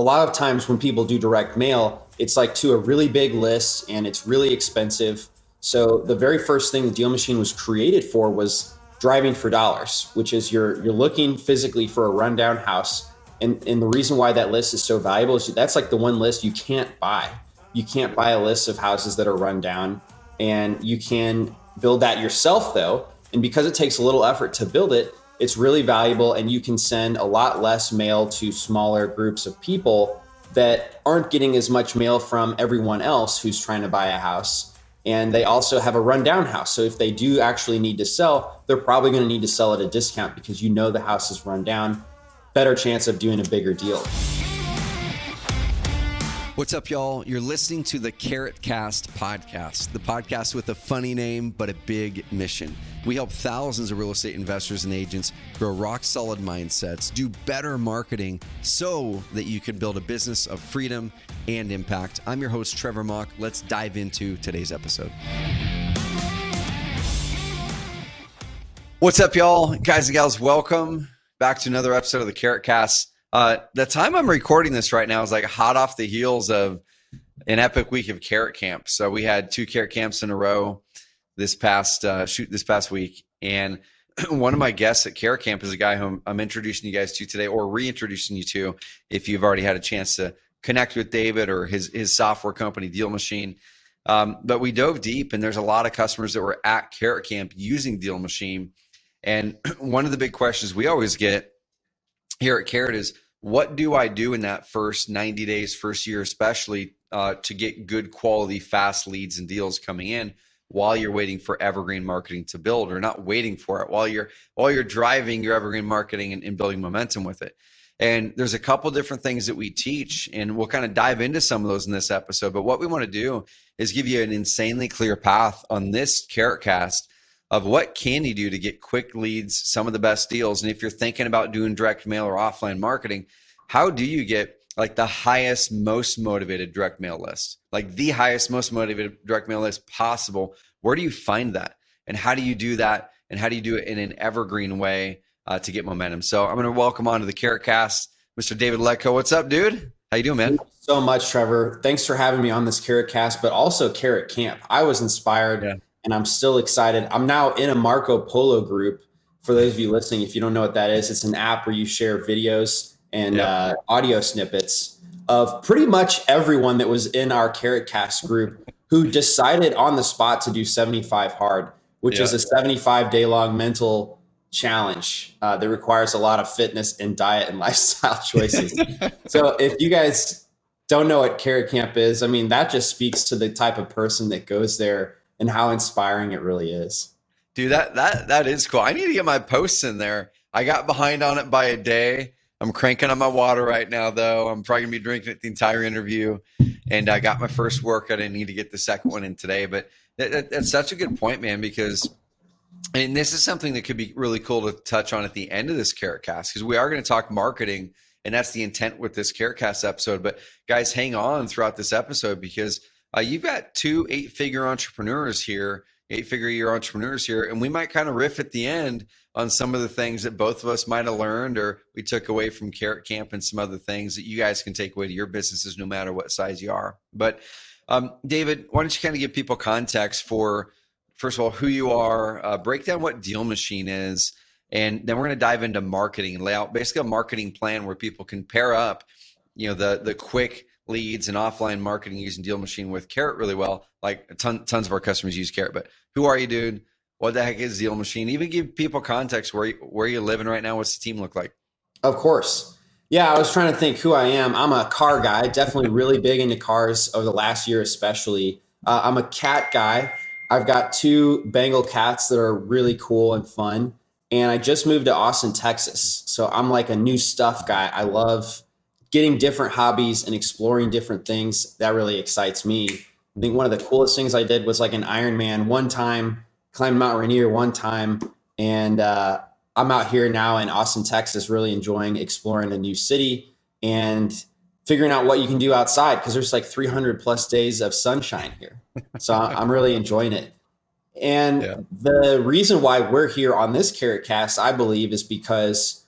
a lot of times when people do direct mail, it's like to a really big list and it's really expensive. So the very first thing the DealMachine was created for was driving for dollars, which is you're looking physically for a rundown house. And the reason why that list is so valuable is that's like the one list you can't buy. You can't buy a list of houses that are run down, and you can build that yourself though. And because it takes a little effort to build it, it's really valuable, and you can send a lot less mail to smaller groups of people that aren't getting as much mail from everyone else who's trying to buy a house. And they also have a rundown house. So if they do actually need to sell, they're probably going to need to sell at a discount because you know the house is run down. Better chance of doing a bigger deal. What's up, y'all? You're listening to the CurateCast podcast, the podcast with a funny name but a big mission. We help thousands of real estate investors and agents grow rock-solid mindsets, do better marketing so that you can build a business of freedom and impact. I'm your host, Trevor Mock. Let's dive into today's episode. What's up, y'all? Guys and gals, welcome back to another episode of the CurateCast. The time I'm recording this right now is like hot off the heels of an epic week of Carrot Camp. So we had 2 Carrot Camps in a row this past week. And one of my guests at Carrot Camp is a guy who I'm introducing you guys to today, or reintroducing you to if you've already had a chance to connect with David or his software company, DealMachine. But we dove deep, and there's a lot of customers that were at Carrot Camp using DealMachine. And one of the big questions we always get here at Carrot is, what do I do in that first 90 days, first year especially, to get good quality, fast leads and deals coming in while you're waiting for evergreen marketing to build, or not waiting for it, while you're driving your evergreen marketing and building momentum with it. And there's a couple different things that we teach, and we'll kind of dive into some of those in this episode. But what we want to do is give you an insanely clear path on this CurateCast of what can you do to get quick leads, some of the best deals. And if you're thinking about doing direct mail or offline marketing, how do you get like the highest, most motivated direct mail list, like the highest, most motivated direct mail list possible? Where do you find that? And how do you do that? And how do you do it in an evergreen way to get momentum? So I'm going to welcome onto the CurateCast, Mr. David Lecko. What's up, dude? How you doing, man? Thank you so much, Trevor. Thanks for having me on this CurateCast, but also Carrot Camp. I was inspired. Yeah. And I'm still excited. I'm now in a Marco Polo group. For those of you listening, if you don't know what that is, it's an app where you share videos and audio snippets of pretty much everyone that was in our CurateCast group who decided on the spot to do 75 hard, which is a 75-day long mental challenge that requires a lot of fitness and diet and lifestyle choices. So if you guys don't know what Carrot Camp is, I mean, that just speaks to the type of person that goes there and how inspiring it really is. Dude, that is cool. I need to get my posts in there. I got behind on it by a day. I'm cranking on my water right now, though. I'm probably going to be drinking it the entire interview. And I got my first workout. I need to get the second one in today. But that's such a good point, man, because and this is something that could be really cool to touch on at the end of this CurateCast, because we are going to talk marketing, and that's the intent with this CurateCast episode. But guys, hang on throughout this episode, because you've got 2 8-figure entrepreneurs here, 8-figure-year entrepreneurs here, and we might kind of riff at the end on some of the things that both of us might have learned or we took away from Carrot Camp, and some other things that you guys can take away to your businesses no matter what size you are. But David, why don't you kind of give people context for, first of all, who you are, break down what DealMachine is, and then we're going to dive into marketing and lay out basically a marketing plan where people can pair up, the quick leads and offline marketing using DealMachine with Carrot really well. Like tons of our customers use Carrot, but who are you, dude? What the heck is DealMachine? Even give people context where you're living right now. What's the team look like? Of course. Yeah, I was trying to think who I am. I'm a car guy, definitely really big into cars over the last year, especially. I'm a cat guy. I've got 2 Bengal cats that are really cool and fun. And I just moved to Austin, Texas. So I'm like a new stuff guy. I love getting different hobbies and exploring different things. That really excites me. I think one of the coolest things I did was like an Ironman one time, climbed Mount Rainier one time. And I'm out here now in Austin, Texas, really enjoying exploring a new city and figuring out what you can do outside, because there's like 300 plus days of sunshine here. So I'm really enjoying it. And the reason why we're here on this CurateCast, I believe, is because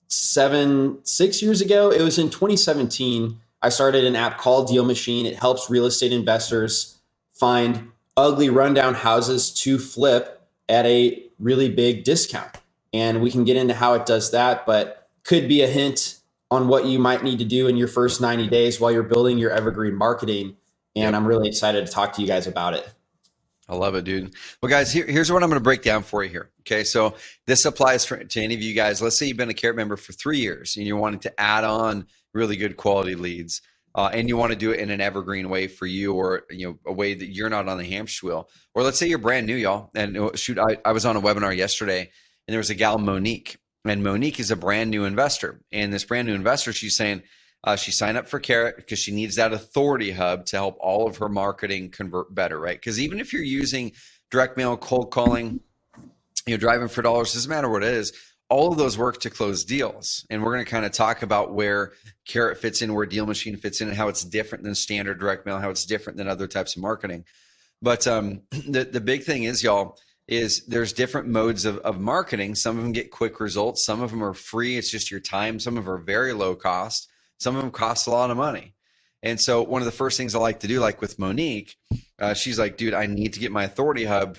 6 years ago. It was in 2017. I started an app called DealMachine. It helps real estate investors find ugly rundown houses to flip at a really big discount. And we can get into how it does that, but could be a hint on what you might need to do in your first 90 days while you're building your evergreen marketing. And Yep. I'm really excited to talk to you guys about it. I love it, dude. Well, guys, here's what I'm going to break down for you here. Okay. So this applies to any of you guys. Let's say you've been a Carrot member for 3 years and you're wanting to add on really good quality leads. And you want to do it in an evergreen way for you, or a way that you're not on the hamster wheel. Or let's say you're brand new, y'all. And shoot, I was on a webinar yesterday, and there was a gal, Monique, and Monique is a brand new investor. And this brand new investor, she's saying she signed up for Carrot because she needs that authority hub to help all of her marketing convert better, right? Because even if you're using direct mail, cold calling, driving for dollars, doesn't matter what it is, all of those work to close deals. And we're going to kind of talk about where Carrot fits in, where DealMachine fits in, and how it's different than standard direct mail, how it's different than other types of marketing. But the big thing is, y'all, is there's different modes of marketing. Some of them get quick results. Some of them are free. It's just your time. Some of them are very low cost. Some of them cost a lot of money. And so one of the first things I like to do, like with Monique, she's like, dude, I need to get my authority hub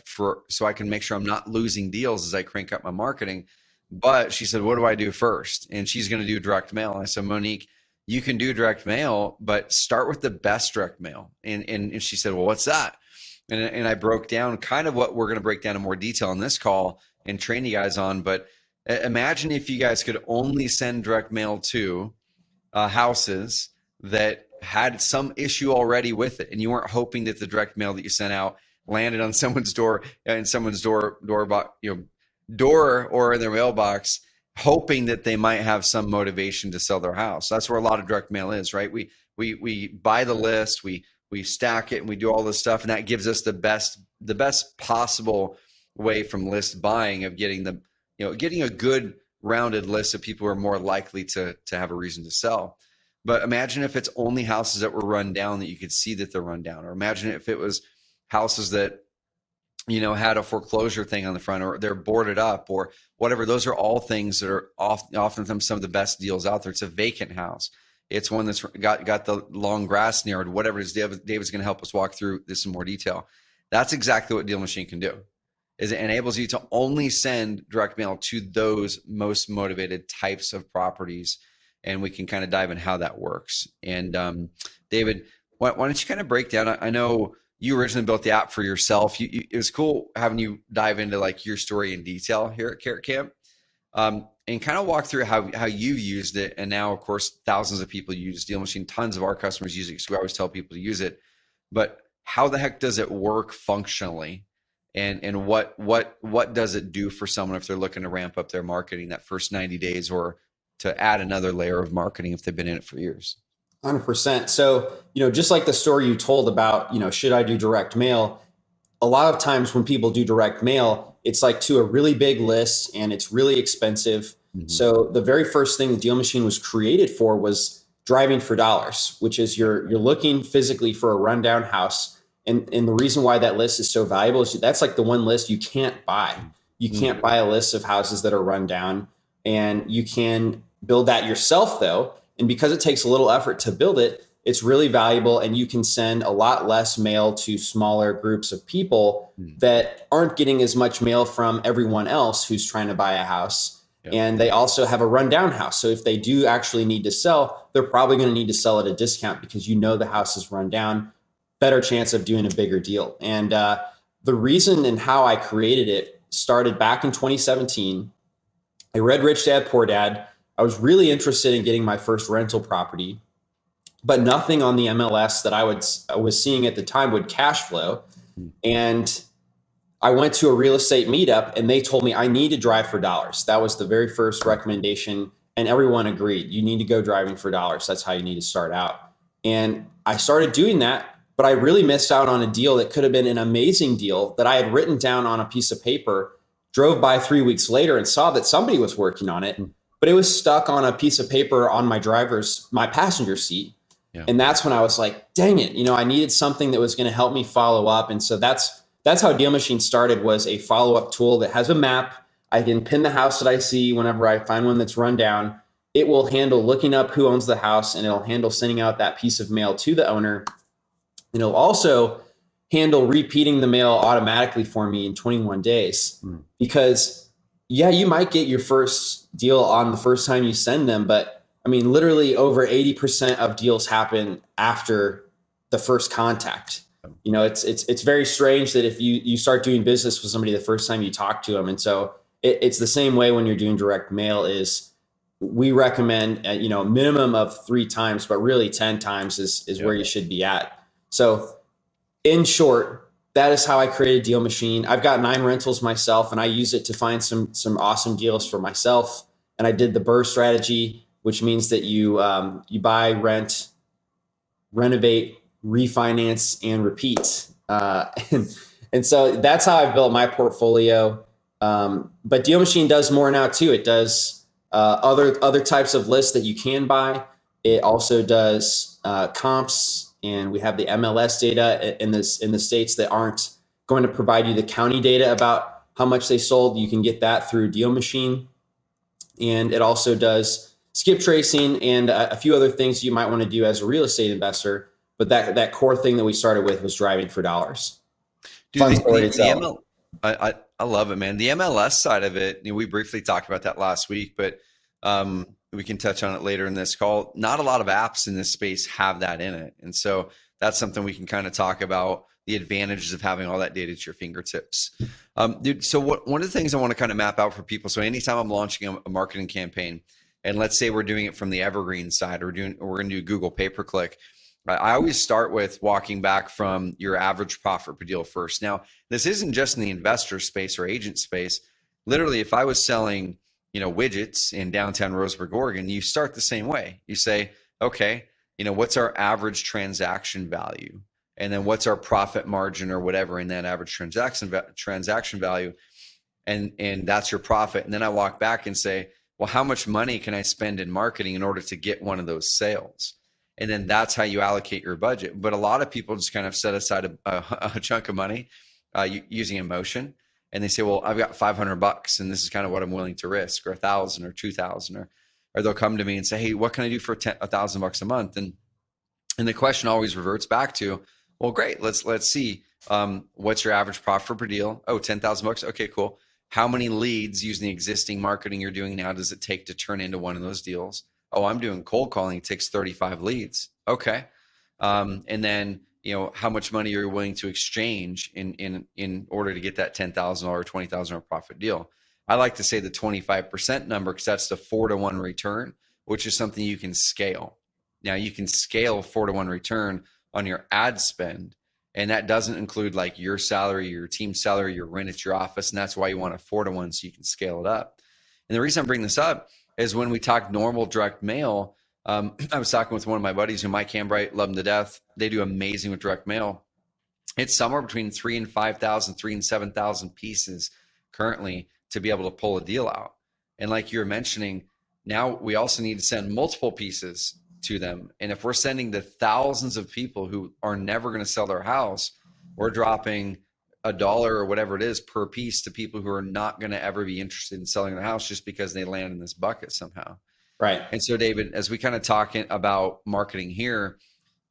so I can make sure I'm not losing deals as I crank up my marketing. But she said, what do I do first? And she's going to do direct mail. And I said, Monique, you can do direct mail, but start with the best direct mail. And she said, well, what's that? And I broke down kind of what we're going to break down in more detail in this call and train you guys on. But imagine if you guys could only send direct mail to houses that had some issue already with it, and you weren't hoping that the direct mail that you sent out landed on someone's door door or in their mailbox, hoping that they might have some motivation to sell their house. That's where a lot of direct mail is, right? We buy the list, we stack it, and we do all this stuff, and that gives us the best possible way from list buying of getting a good rounded list of people who are more likely to have a reason to sell. But imagine if it's only houses that were run down that you could see that they're run down, or imagine if it was houses that had a foreclosure thing on the front, or they're boarded up, or whatever. Those are all things that are oftentimes some of the best deals out there. It's a vacant house. It's one that's got the long grass near it, whatever it is. David's going to help us walk through this in more detail. That's exactly what DealMachine can do. Is it enables you to only send direct mail to those most motivated types of properties. And we can kind of dive in how that works. And David, why don't you kind of break down? I know you originally built the app for yourself. It was cool having you dive into like your story in detail here at Carrot Camp, and kind of walk through how you've used it. And now, of course, thousands of people use DealMachine. Tons of our customers use it, so we always tell people to use it. But how the heck does it work functionally? And what does it do for someone if they're looking to ramp up their marketing that first 90 days, or to add another layer of marketing if they've been in it for years? 100%. So, just like the story you told about, should I do direct mail? A lot of times when people do direct mail, it's like to a really big list and it's really expensive. Mm-hmm. So the very first thing the DealMachine was created for was driving for dollars, which is you're looking physically for a rundown house. And the reason why that list is so valuable is that's like the one list you can't buy. You can't buy a list of houses that are run down, and you can build that yourself though. And because it takes a little effort to build it, it's really valuable, and you can send a lot less mail to smaller groups of people that aren't getting as much mail from everyone else who's trying to buy a house. Yep. And they also have a rundown house. So if they do actually need to sell, they're probably going to need to sell at a discount because the house is run down, better chance of doing a bigger deal. And the reason and how I created it started back in 2017. I read Rich Dad, Poor Dad. I was really interested in getting my first rental property, but nothing on the MLS that I was seeing at the time would cash flow. And I went to a real estate meetup, and they told me I need to drive for dollars. That was the very first recommendation, and everyone agreed. You need to go driving for dollars. That's how you need to start out. And I started doing that, but I really missed out on a deal that could have been an amazing deal that I had written down on a piece of paper, drove by 3 weeks later and saw that somebody was working on it. But it was stuck on a piece of paper on my passenger seat. Yeah. And that's when I was like, dang it, I needed something that was going to help me follow up. And so that's how DealMachine started, was a follow-up tool that has a map I can pin the house that I see whenever I find one that's run down. It will handle looking up who owns the house, and it'll handle sending out that piece of mail to the owner. And it'll also handle repeating the mail automatically for me in 21 days. Because, yeah, you might get your first deal on the first time you send them, but I mean, literally over 80% of deals happen after the first contact. You know, it's very strange that if you start doing business with somebody the first time you talk to them. And so it's the same way when you're doing direct mail. Is we recommend, you know, a minimum of 3 times, but really 10 times is where you should be at. So in short, that is how I created DealMachine. I've got 9 rentals myself, and I use it to find some awesome deals for myself. And I did the BRRRR strategy, which means that you buy, rent, renovate, refinance, and repeat. And so that's how I've built my portfolio. But DealMachine does more now too. It does other types of lists that you can buy. It also does comps, and we have the MLS data in the states that aren't going to provide you the county data about how much they sold. You can get that through DealMachine. And it also does skip tracing and a few other things you might want to do as a real estate investor. But that core thing that we started with was driving for dollars. Dude, I love it, man. The MLS side of it, you know, we briefly talked about that last week, but we can touch on it later in this call. Not a lot of apps in this space have that in it. And so that's something we can kind of talk about, the advantages of having all that data at your fingertips. Dude, so one of the things I want to kind of map out for people, so anytime I'm launching a marketing campaign, and let's say we're doing it from the evergreen side, we're going to do Google pay-per-click, I always start with walking back from your average profit per deal first. Now, this isn't just in the investor space or agent space. Literally, if I was selling, you know, widgets in downtown Roseburg, Oregon, you start the same way. You say, okay, you know, what's our average transaction value? And then what's our profit margin or whatever in that average transaction value? And that's your profit. And then I walk back and say, well, how much money can I spend in marketing in order to get one of those sales? And then that's how you allocate your budget. But a lot of people just kind of set aside a chunk of money using emotion. And they say, well, I've got $500 and this is kind of what I'm willing to risk, or 1,000 or 2,000, or they'll come to me and say, hey, what can I do for $1,000 a month? And the question always reverts back to, well, great. Let's see. What's your average profit per deal? Oh, $10,000. Okay, cool. How many leads using the existing marketing you're doing now does it take to turn into one of those deals? Oh, I'm doing cold calling. It takes 35 leads. Okay. And then, you know, how much money you're willing to exchange in order to get that $10,000 or $20,000 profit deal. I like to say the 25% number because that's the 4-to-1 return, which is something you can scale. Now you can scale 4-to-1 return on your ad spend. And that doesn't include like your salary, your team's salary, your rent at your office. And that's why you want a 4-to-1 so you can scale it up. And the reason I'm bringing this up is when we talk normal direct mail, I was talking with one of my buddies who Mike Hambright, love them to death. They do amazing with direct mail. It's somewhere between 3,000 and 5,000, 3,000 and 7,000 pieces currently to be able to pull a deal out. And like you were mentioning, now we also need to send multiple pieces to them. And if we're sending to thousands of people who are never going to sell their house, we're dropping $1 or whatever it is per piece to people who are not going to ever be interested in selling their house just because they land in this bucket somehow. Right. And so, David, as we kind of talk about marketing here,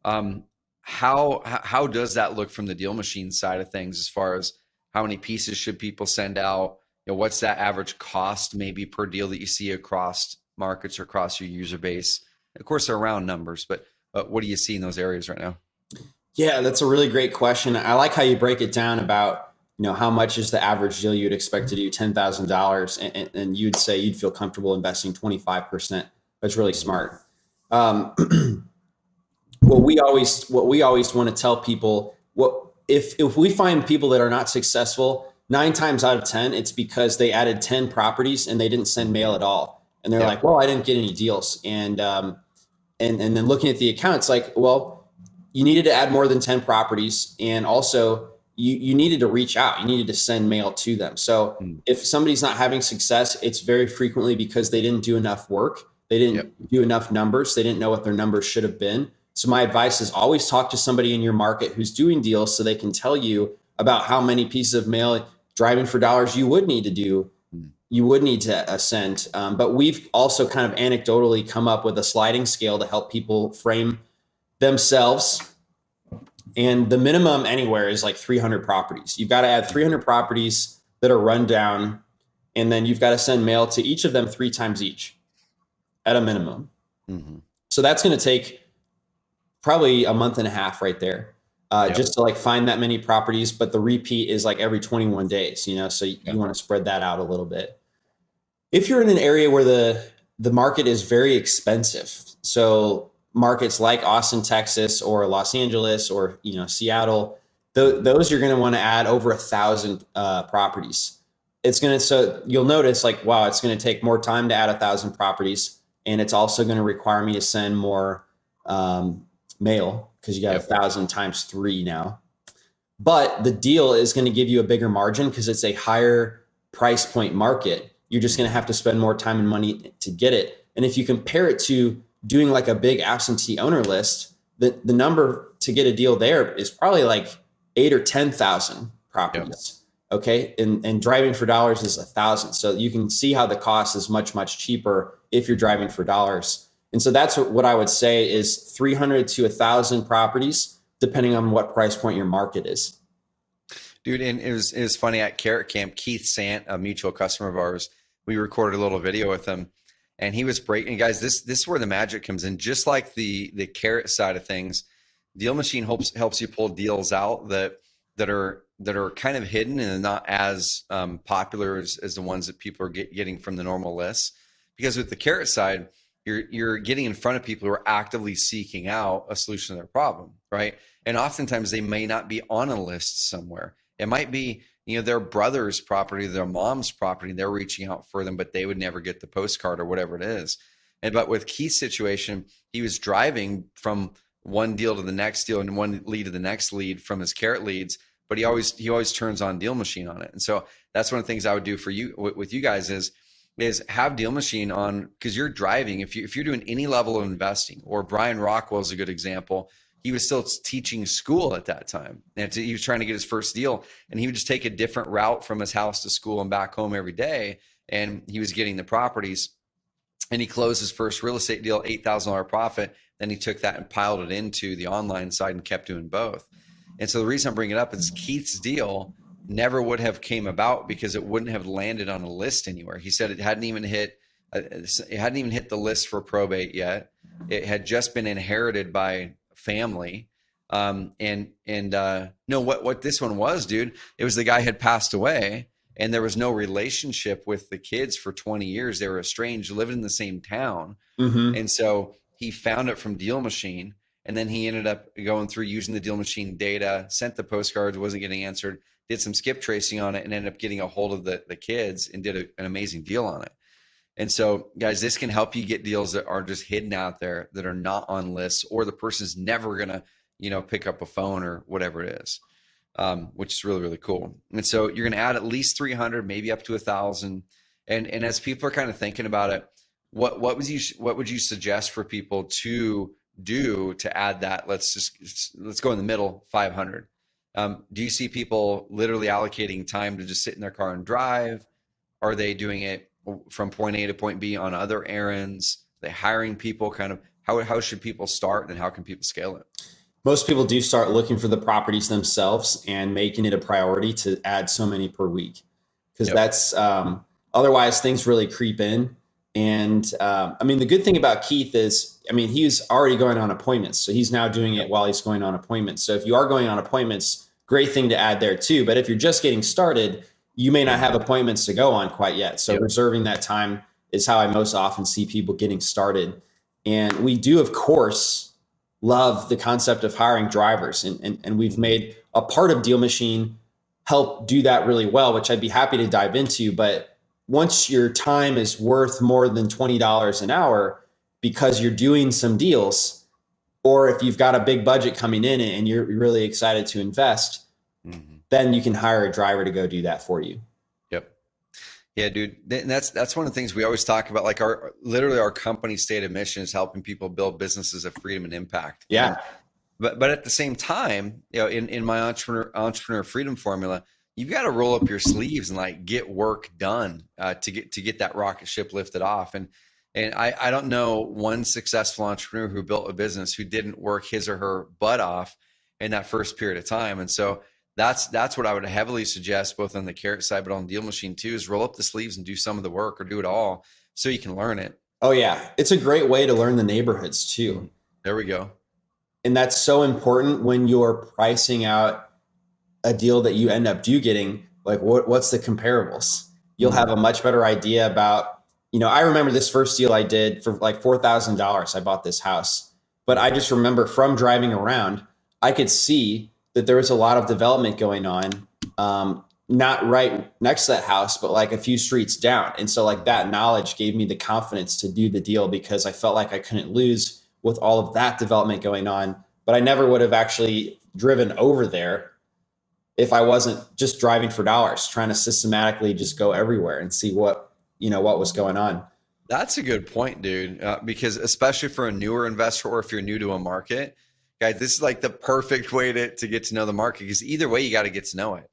how does that look from the DealMachine side of things as far as how many pieces should people send out? You know, what's that average cost maybe per deal that you see across markets or across your user base? Of course, they're round numbers, but what do you see in those areas right now? Yeah, that's a really great question. I like how you break it down about, you know, how much is the average deal you'd expect to do $10,000, and you'd say you'd feel comfortable investing 25%. That's really smart. What we always want to tell people, if we find people that are not successful, 9 times out of 10, it's because they added 10 properties and they didn't send mail at all. And they're like, well, I didn't get any deals. And then looking at the account, it's like, well, you needed to add more than 10 properties. And also you needed to reach out. You needed to send mail to them. So if somebody's not having success, it's very frequently because they didn't do enough work. They didn't do enough numbers. They didn't know what their numbers should have been. So my advice is always talk to somebody in your market who's doing deals so they can tell you about how many pieces of mail driving for dollars you would need to do you would need to ascend. But we've also kind of anecdotally come up with a sliding scale to help people frame themselves. And the minimum anywhere is like 300 properties. You've got to add 300 properties that are run down, and then you've got to send mail to each of them 3 times each at a minimum. Mm-hmm. So that's going to take probably a month and a half right there, just to like find that many properties. But the repeat is like every 21 days, you know, so you want to spread that out a little bit. If you're in an area where the market is very expensive, so markets like Austin, Texas, or Los Angeles, or, you know, Seattle, those you're going to want to add over 1,000 properties. It's going to, so you'll notice like, wow, it's going to take more time to add 1,000 properties. And it's also going to require me to send more mail, because you got 1,000 times 3 now. But the deal is going to give you a bigger margin because it's a higher price point market. You're just going to have to spend more time and money to get it. And if you compare it to doing like a big absentee owner list, the number to get a deal there is probably like 8 or 10,000 properties. Yep. Okay. And driving for dollars is 1,000. So you can see how the cost is much, much cheaper if you're driving for dollars. And so that's what I would say is 300 to 1,000 properties, depending on what price point your market is. Dude, and it was funny at Carrot Camp, Keith Sant, a mutual customer of ours, we recorded a little video with him, and he was breaking, guys, this is where the magic comes in. Just like the carrot side of things, DealMachine helps you pull deals out that are kind of hidden and not as popular as the ones that people are getting from the normal lists. Because with the carrot side, you're getting in front of people who are actively seeking out a solution to their problem, right? And oftentimes they may not be on a list somewhere. It might be, you know, their brother's property, their mom's property, they're reaching out for them, but they would never get the postcard or whatever it is. But with Keith's situation, he was driving from one deal to the next deal and one lead to the next lead from his carrot leads, but he always turns on DealMachine on it. And so that's one of the things I would do for you with you guys is have DealMachine on, because you're driving. If you're doing any level of investing, or Brian Rockwell is a good example. He was still teaching school at that time, and he was trying to get his first deal, and he would just take a different route from his house to school and back home every day. And he was getting the properties, and he closed his first real estate deal, $8,000 profit. Then he took that and piled it into the online side and kept doing both. And so the reason I'm bringing it up is Keith's deal never would have came about because it wouldn't have landed on a list anywhere. He said it hadn't even hit the list for probate yet. It had just been inherited by family. No, what this one was, dude, it was the guy had passed away and there was no relationship with the kids for 20 years. They were estranged, living in the same town. Mm-hmm. And so he found it from DealMachine, and then he ended up going through using the DealMachine data, sent the postcards, wasn't getting answered, did some skip tracing on it, and ended up getting a hold of the kids and did an amazing deal on it. And so, guys, this can help you get deals that are just hidden out there, that are not on lists, or the person's never going to, you know, pick up a phone or whatever it is, which is really, really cool. And so you're going to add at least 300, maybe up to 1,000. And as people are kind of thinking about it, what would you suggest for people to do to add that? Let's go in the middle, 500. Do you see people literally allocating time to just sit in their car and drive? Are they doing it from point A to point B on other errands? Are they hiring people? Kind of how should people start, and how can people scale it? Most people do start looking for the properties themselves and making it a priority to add so many per week, because that's otherwise things really creep in. And I mean, the good thing about Keith is, I mean, he's already going on appointments. So he's now doing it while he's going on appointments. So if you are going on appointments, great thing to add there too. But if you're just getting started, you may not have appointments to go on quite yet. So reserving that time is how I most often see people getting started. And we do, of course, love the concept of hiring drivers. And we've made a part of DealMachine help do that really well, which I'd be happy to dive into. But once your time is worth more than $20 an hour because you're doing some deals, or if you've got a big budget coming in and you're really excited to invest, then you can hire a driver to go do that for you. Yep. Yeah, dude. And that's one of the things we always talk about. Like our company stated mission is helping people build businesses of freedom and impact. Yeah. But at the same time, you know, in my entrepreneur freedom formula, you've got to roll up your sleeves and like get work done to get that rocket ship lifted off. And I don't know one successful entrepreneur who built a business who didn't work his or her butt off in that first period of time. And so that's what I would heavily suggest, both on the Carrot side, but on Deal Machine too, is roll up the sleeves and do some of the work or do it all so you can learn it. Oh yeah. It's a great way to learn the neighborhoods too. There we go. And that's so important when you're pricing out a deal that you end up getting. Like what's the comparables? You'll have a much better idea about, I remember this first deal I did for like $4,000. I bought this house, but I just remember from driving around, I could see that there was a lot of development going on. Not right next to that house, but like a few streets down. And so like that knowledge gave me the confidence to do the deal because I felt like I couldn't lose with all of that development going on. But I never would have actually driven over there if I wasn't just driving for dollars, trying to systematically just go everywhere and see what was going on. That's a good point, dude. Because especially for a newer investor, or if you're new to a market, guys, this is like the perfect way to get to know the market, because either way, you got to get to know it.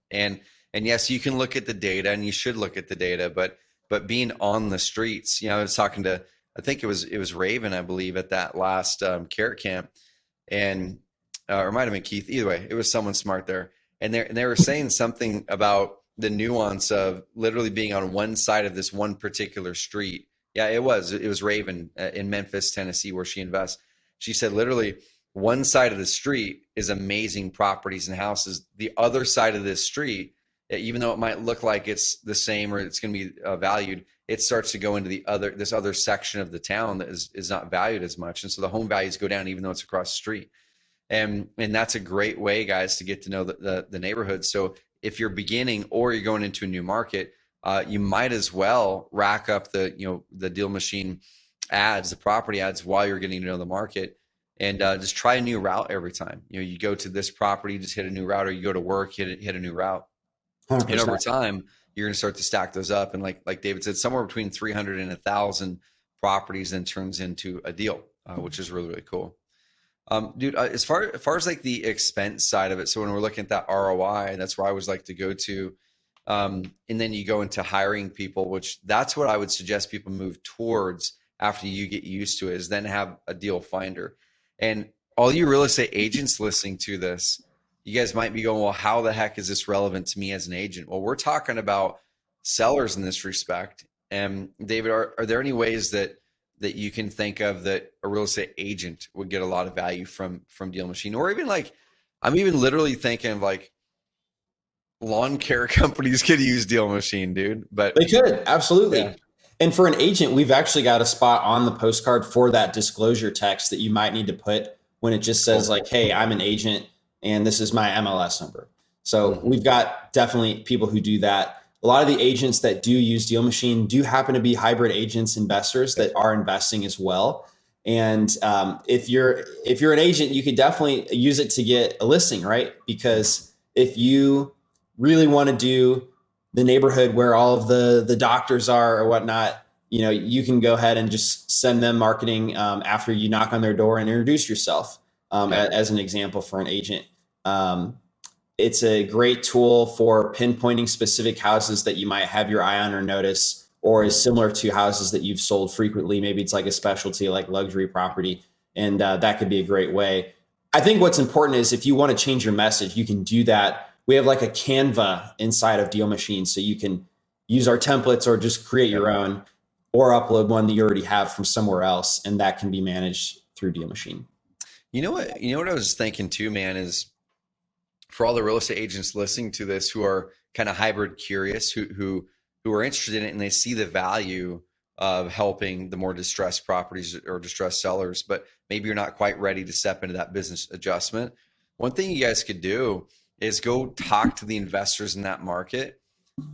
And yes, you can look at the data, and you should look at the data, but being on the streets, I was talking to, I think it was Raven, I believe, at that last Carrot Camp, and or it might have been Keith. Either way, it was someone smart there, and they were saying something about the nuance of literally being on one side of this one particular street. Yeah, it was Raven in Memphis, Tennessee, where she invests. She said literally one side of the street is amazing properties and houses. The other side of this street, even though it might look like it's the same or it's going to be valued, it starts to go into this other section of the town that is not valued as much. And so the home values go down even though it's across the street. And that's a great way, guys, to get to know the neighborhood. So if you're beginning or you're going into a new market, you might as well rack up the Deal Machine ads, the property ads, while you're getting to know the market, and just try a new route every time. You go to this property, just hit a new route, or you go to work, hit a new route. 100%. And over time, you're going to start to stack those up. And like David said, somewhere between 300 and 1,000 properties then turns into a deal, which is really, really cool. Dude, as far as like the expense side of it, so when we're looking at that ROI, that's where I always like to go to. And then you go into hiring people, which that's what I would suggest people move towards after you get used to it, is then have a deal finder. And all you real estate agents listening to this, you guys might be going, well, how the heck is this relevant to me as an agent? Well, we're talking about sellers in this respect. And David, are there any ways that you can think of that a real estate agent would get a lot of value from Deal Machine? Or even like, I'm even literally thinking of like lawn care companies could use Deal Machine, dude. But they could, absolutely. Yeah. And for an agent, we've actually got a spot on the postcard for that disclosure text that you might need to put when it just says like, hey, I'm an agent and this is my MLS number. So we've got definitely people who do that. A lot of the agents that do use Deal Machine do happen to be hybrid agents, investors that are investing as well. And if you're an agent, you could definitely use it to get a listing, right? Because if you really want to do the neighborhood where all of the doctors are or whatnot, you can go ahead and just send them marketing after you knock on their door and introduce yourself as an example for an agent. It's a great tool for pinpointing specific houses that you might have your eye on or notice, or is similar to houses that you've sold frequently. Maybe it's like a specialty, like luxury property. And that could be a great way. I think what's important is if you want to change your message, you can do that. We have like a Canva inside of Deal Machine, so you can use our templates or just create your own, or upload one that you already have from somewhere else, and that can be managed through Deal Machine. You know what I was thinking too, man, is for all the real estate agents listening to this who are kind of hybrid curious, who are interested in it and they see the value of helping the more distressed properties or distressed sellers, but maybe you're not quite ready to step into that business adjustment. One thing you guys could do is go talk to the investors in that market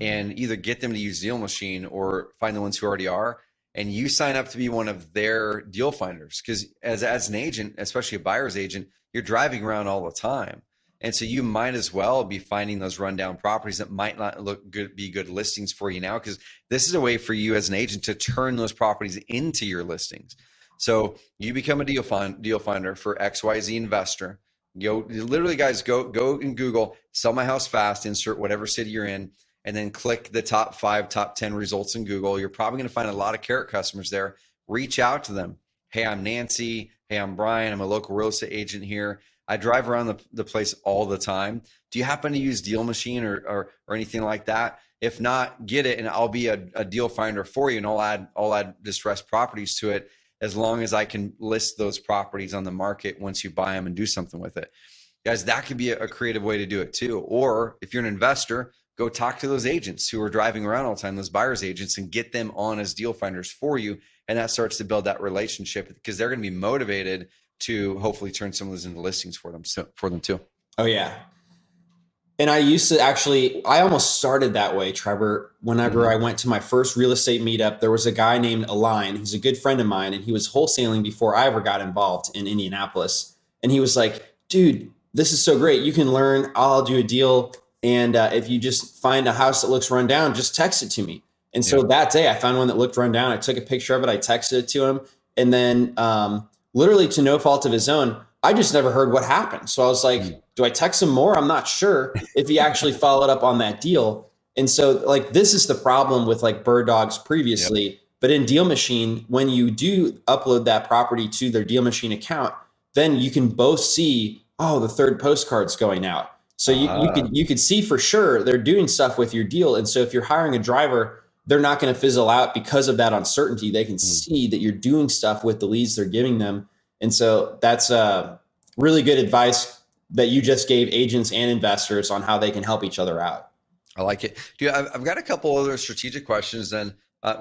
and either get them to use Deal Machine or find the ones who already are, and you sign up to be one of their deal finders. Because as an agent, especially a buyer's agent, you're driving around all the time. And so you might as well be finding those rundown properties that might not be good listings for you now, because this is a way for you as an agent to turn those properties into your listings. So you become a deal finder for XYZ investor. Literally, guys, go and Google "sell my house fast," insert whatever city you're in, and then click the top 5, top 10 results in Google. You're probably going to find a lot of Carrot customers there. Reach out to them. Hey, I'm Nancy. Hey, I'm Brian. I'm a local real estate agent here. I drive around the place all the time. Do you happen to use DealMachine or anything like that? If not, get it, and I'll be a deal finder for you, and I'll add distressed properties to it as long as I can list those properties on the market once you buy them and do something with it. Guys, that could be a creative way to do it too. Or if you're an investor, go talk to those agents who are driving around all the time, those buyers agents, and get them on as deal finders for you. And that starts to build that relationship because they're going to be motivated to hopefully turn some of those into listings for them too. Oh yeah. And I almost started that way, Trevor. Whenever I went to my first real estate meetup, there was a guy named Align. He's a good friend of mine, and he was wholesaling before I ever got involved in Indianapolis. And he was like, dude, this is so great. You can learn. I'll do a deal. And if you just find a house that looks run down, just text it to me. And so that day I found one that looked run down. I took a picture of it. I texted it to him. And then literally to no fault of his own, I just never heard what happened. So I was like, do I text him more? I'm not sure if he actually followed up on that deal. And so like, this is the problem with like Bird Dogs previously, but in DealMachine, when you do upload that property to their DealMachine account, then you can both see, oh, the third postcard's going out. So you could see for sure they're doing stuff with your deal. And so if you're hiring a driver, they're not going to fizzle out because of that uncertainty. They can see that you're doing stuff with the leads they're giving them. And so that's really good advice that you just gave agents and investors on how they can help each other out. I like it. Dude, I've got a couple other strategic questions, and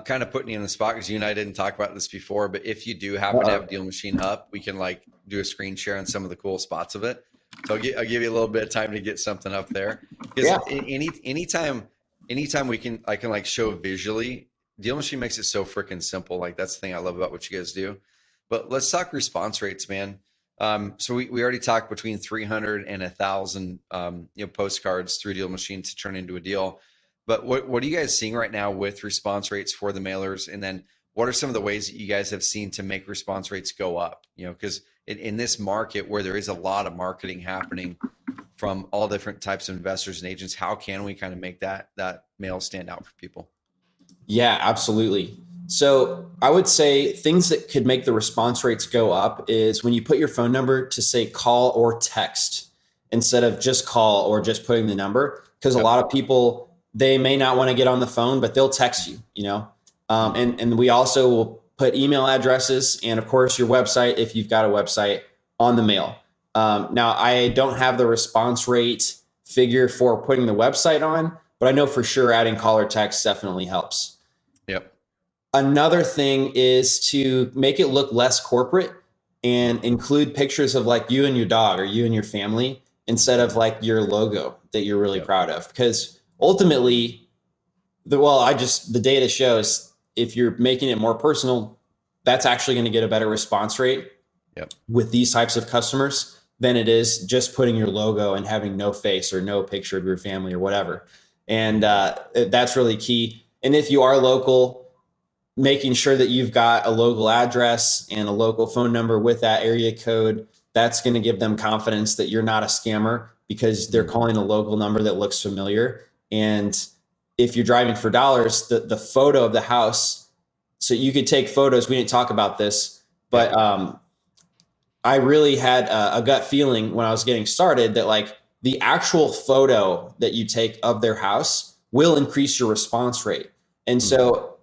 kind of putting you in the spot because you and I didn't talk about this before, but if you do happen to have DealMachine up, we can like do a screen share on some of the cool spots of it. So I'll give you a little bit of time to get something up there. Because anytime I can like show visually, DealMachine makes it so freaking simple. Like that's the thing I love about what you guys do. But let's talk response rates, man. So we already talked between 300 and 1,000 postcards through DealMachine to turn into a deal. But what are you guys seeing right now with response rates for the mailers? And then what are some of the ways that you guys have seen to make response rates go up? Because in this market where there is a lot of marketing happening from all different types of investors and agents, how can we kind of make that mail stand out for people? Yeah, absolutely. So I would say things that could make the response rates go up is when you put your phone number to say call or text instead of just call or just putting the number, because a lot of people, they may not want to get on the phone, but they'll text you, and we also will put email addresses and of course your website, if you've got a website, on the mail. Now I don't have the response rate figure for putting the website on, but I know for sure adding call or text definitely helps. Yep. Another thing is to make it look less corporate and include pictures of like you and your dog or you and your family instead of like your logo that you're really proud of. Because ultimately, the data shows if you're making it more personal, that's actually going to get a better response rate with these types of customers than it is just putting your logo and having no face or no picture of your family or whatever. And that's really key. And if you are local, making sure that you've got a local address and a local phone number with that area code, that's going to give them confidence that you're not a scammer because they're calling a local number that looks familiar. And if you're driving for dollars, the photo of the house, so you could take photos. We didn't talk about this, but I really had a gut feeling when I was getting started that like the actual photo that you take of their house will increase your response rate. And so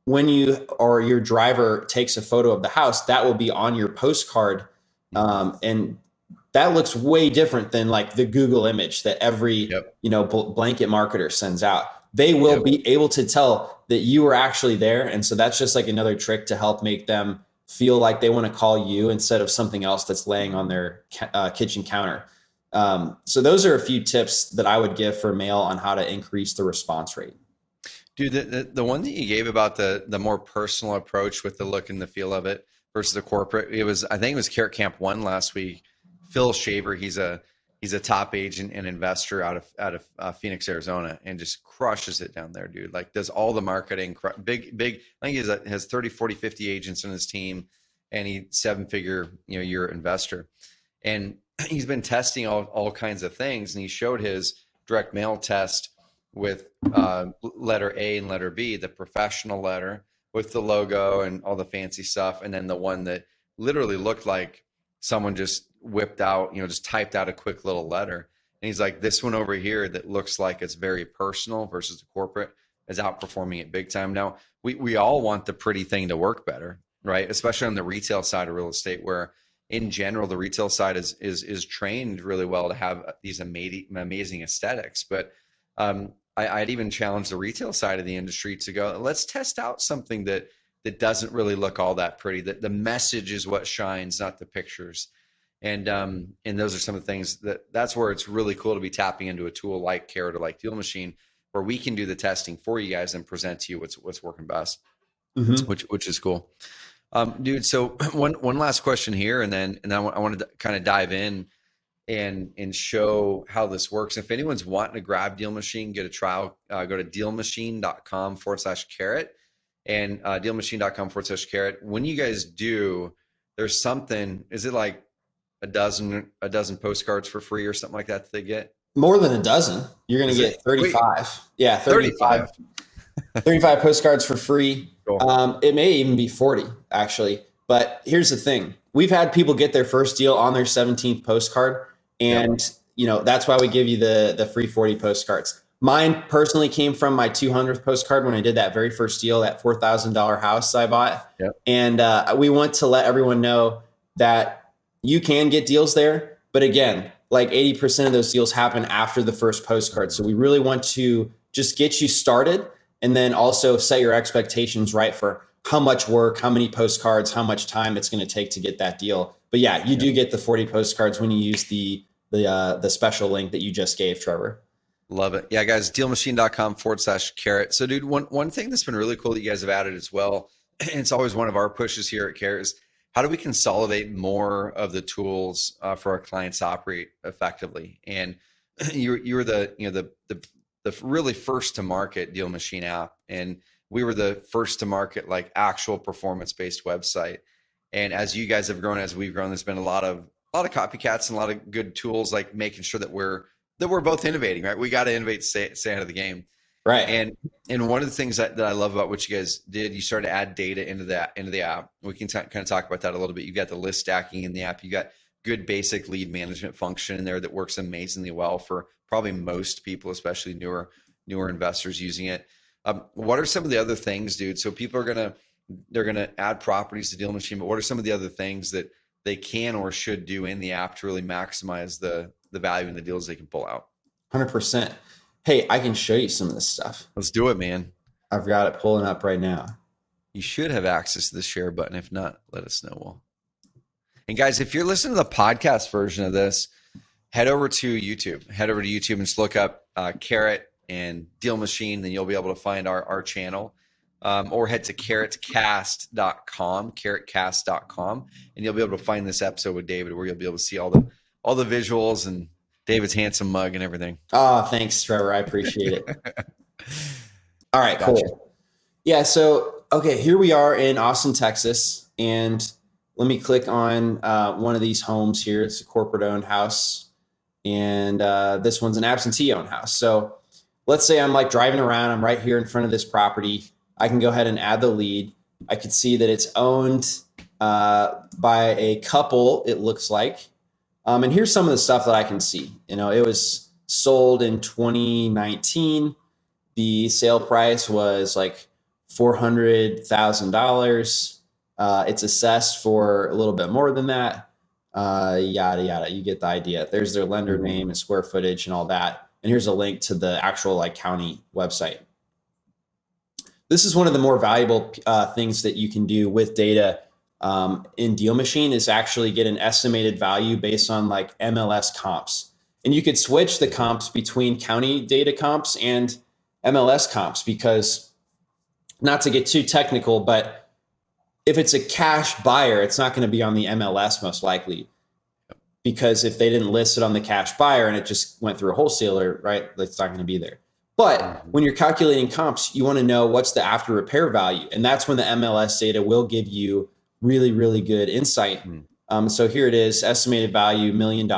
when you or your driver takes a photo of the house, that will be on your postcard. And that looks way different than like the Google image that every, blanket marketer sends out. They will be able to tell that you were actually there. And so that's just like another trick to help make them feel like they want to call you instead of something else that's laying on their kitchen counter. So those are a few tips that I would give for mail on how to increase the response rate. Dude, the one that you gave about the more personal approach with the look and the feel of it versus the corporate, I think it was Carrot Camp 1 last week. Phil Shaver, he's a top agent and investor out of Phoenix, Arizona, and just crushes it down there, dude. Like does all the marketing, big. I think he has 30, 40, 50 agents on his team, and he 7-figure year investor. And he's been testing all kinds of things, and he showed his direct mail test with letter A and letter B, the professional letter with the logo and all the fancy stuff, and then the one that literally looked like someone just whipped out, just typed out a quick little letter. And he's like, this one over here that looks like it's very personal versus the corporate is outperforming it big time. Now, we all want the pretty thing to work better, right? Especially on the retail side of real estate, where in general, the retail side is trained really well to have these amazing aesthetics. But I'd even challenge the retail side of the industry to go, let's test out something that doesn't really look all that pretty. That the message is what shines, not the pictures. And those are some of the things that's where it's really cool to be tapping into a tool like Carrot or like DealMachine, where we can do the testing for you guys and present to you what's working best, which is cool. Dude, so one last question here, and then I wanted to kind of dive in and show how this works. If anyone's wanting to grab DealMachine, get a trial, go to DealMachine.com/carrot and DealMachine.com/carrot. When you guys do, there's something, is it like a dozen postcards for free or something like that they get? More than a dozen. You're going to get 35. Wait, yeah, 35. 35 postcards for free. Cool. It may even be 40, actually. But here's the thing. We've had people get their first deal on their 17th postcard. And, that's why we give you the free 40 postcards. Mine personally came from my 200th postcard when I did that very first deal, that $4,000 house I bought. Yep. And we want to let everyone know that you can get deals there. But again, like 80% of those deals happen after the first postcard. So we really want to just get you started and then also set your expectations right for how much work, how many postcards, how much time it's going to take to get that deal. But yeah, you do get the 40 postcards when you use the special link that you just gave, Trevor. Love it. Yeah, guys, DealMachine.com/carrot. So dude, one thing that's been really cool that you guys have added as well, and it's always one of our pushes here at Carrot, is how do we consolidate more of the tools for our clients to operate effectively? And you were the really first to market DealMachine app, and we were the first to market like actual performance-based website. And as you guys have grown, as we've grown, there's been a lot of copycats and a lot of good tools, like making sure that we're both innovating, right? We got to innovate, stay ahead of the game. Right. And one of the things that I love about what you guys did, you started to add data into the app. We can kind of talk about that a little bit. You got the list stacking in the app. You got good basic lead management function in there that works amazingly well for probably most people, especially newer investors using it. What are some of the other things, dude? So people they're gonna add properties to DealMachine, but what are some of the other things that they can or should do in the app to really maximize the value in the deals they can pull out? 100%. Hey, I can show you some of this stuff. Let's do it, man. I've got it pulling up right now. You should have access to the share button. If not, let us know. And guys, if you're listening to the podcast version of this, head over to YouTube. Head over to YouTube and just look up Carrot and DealMachine, then you'll be able to find our channel. Or head to carrotcast.com, and you'll be able to find this episode with David, where you'll be able to see all the visuals and David's handsome mug and everything. Oh, thanks, Trevor. I appreciate it. All right, gotcha. Cool. Yeah. So, okay, here we are in Austin, Texas, and let me click on one of these homes here. It's a corporate-owned house, and this one's an absentee-owned house. So let's say I'm like driving around. I'm right here in front of this property. I can go ahead and add the lead. I could see that it's owned by a couple, it looks like. And here's some of the stuff that I can see. It was sold in 2019. The sale price was like $400,000. It's assessed for a little bit more than that. Yada, yada. You get the idea. There's their lender name and square footage and all that. And here's a link to the actual county website. This is one of the more valuable things that you can do with data in DealMachine, is actually get an estimated value based on MLS comps. And you could switch the comps between county data comps and MLS comps, because, not to get too technical, but if it's a cash buyer, it's not going to be on the MLS most likely, because if they didn't list it on the cash buyer and it just went through a wholesaler, right, it's not going to be there. But when you're calculating comps, you want to know what's the after repair value. And that's when the MLS data will give you really, really good insight So here it is, estimated value $1 million,